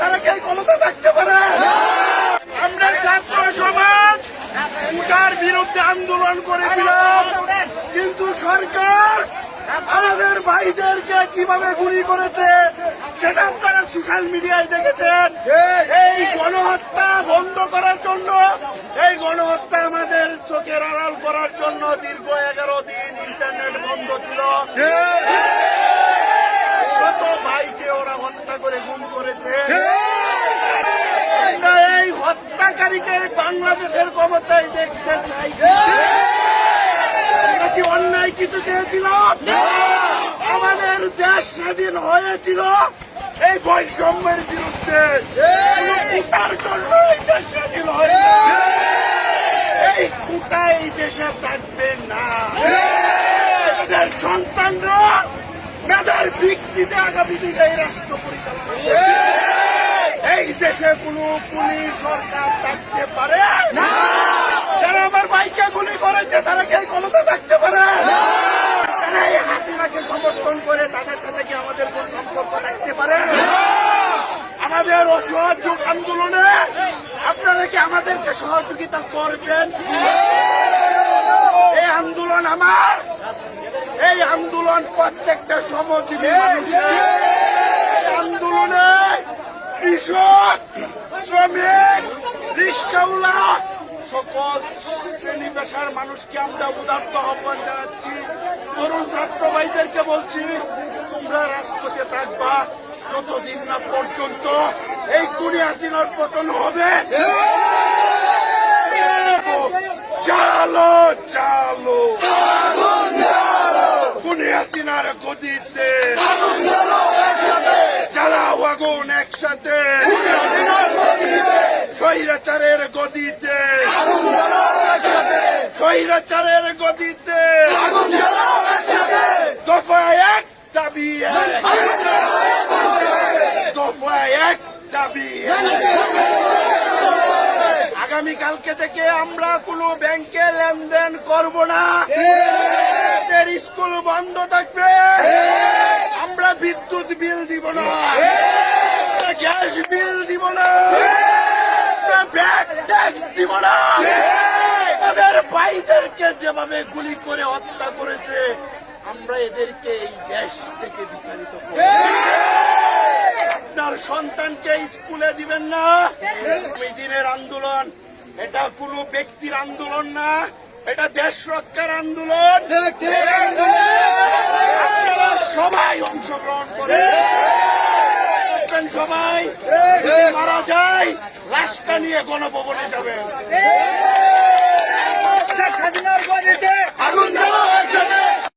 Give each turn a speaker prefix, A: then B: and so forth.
A: তারা কি ক্ষমতা থাকতে পারে? আমরা ছাত্র সমাজ কোটার বিরুদ্ধে আন্দোলন করেছিলাম, কিন্তু সরকার আমাদের ভাইদেরকে কিভাবে গুলি করেছে সেটা আপনারা সোশ্যাল মিডিয়ায় দেখেছেন। এই গণহত্যা বন্ধ করার জন্য, এই গণহত্যা আমাদের চোখের আড়াল করার জন্য দীর্ঘ 11 দিন ইন্টারনেট বন্ধ ছিল। শত ভাইকে ওরা হত্যা করে গুম করেছে। আমরা এই হত্যাকারীকে বাংলাদেশের ক্ষমতায় দেখতে চাই। আমরা কি অন্যায় কিছু চেয়েছিলাম? আমাদের দেশ স্বাধীন হয়েছিল এই বৈষম্যের বিরুদ্ধে, কোটার জন্য এই দেশ স্বাধীন হয়েছে। এই কোটা এই দেশে থাকবে না। আমাদের সন্তানরা মেধার ভিত্তিতে আগামী দিনে এই রাষ্ট্র পরিচালনা করবে। এই দেশে কোন পুলিশ সরকার থাকতে পারে না। যারা আমার ভাইকে গুলি করেছে তারা কি ক্ষমতা থাকতে পারে? যারা এই হাসিনাকে সমর্থন করে তাদের সাথে কি আমাদের কোন সম্পর্ক থাকতে পারে? আমাদের অসহযোগ আন্দোলনে আপনারা কি আমাদেরকে সহযোগিতা করবেন? এই আন্দোলন আমার, এই আন্দোলন প্রত্যেকটা শ্রমজীবী মানুষের। এই আন্দোলনে কৃষক, শ্রমিক, রিক্সাওয়ালা সকল শ্রেণী পেশার মানুষকে আমরা উদাত্ত আহ্বান জানাচ্ছি। তরুণ ছাত্র ভাইদেরকে বলছি, তোমরা রাজপথে থাকবা যতদিন না পর্যন্ত এই খুনি হাসিনার পতন হবে। চালো চালো খুনি হাসিনার গদিতে জ্বালাও আগুন একসাথে, স্বৈরাচারের গদিতে, স্বৈরাচারের গদিতে দফা এক দাবি এক, দফা এক দাবি এক। আগামীকালকে থেকে আমরা কোনো ব্যাংকে লেনদেন করব না। স্কুল বন্ধ থাকবে। আমরা বিদ্যুৎ বিল দিব না, গ্যাস বিল দিব না, ব্যাগ ট্যাক্স দিব না। আমাদের ভাইদেরকে যেভাবে গুলি করে হত্যা করেছে আমরা এদেরকে এই দেশ থেকে বিতাড়িত করব। আপনার সন্তানকে স্কুলে দিবেন না। এই দিনের আন্দোলন এটা কোনো ব্যক্তির আন্দোলন না, এটা দেশ রক্ষার আন্দোলন। আপনারা সবাই অংশগ্রহণ করে সবাই মারা যায় লাশটা নিয়ে গণভবনে যাবেন।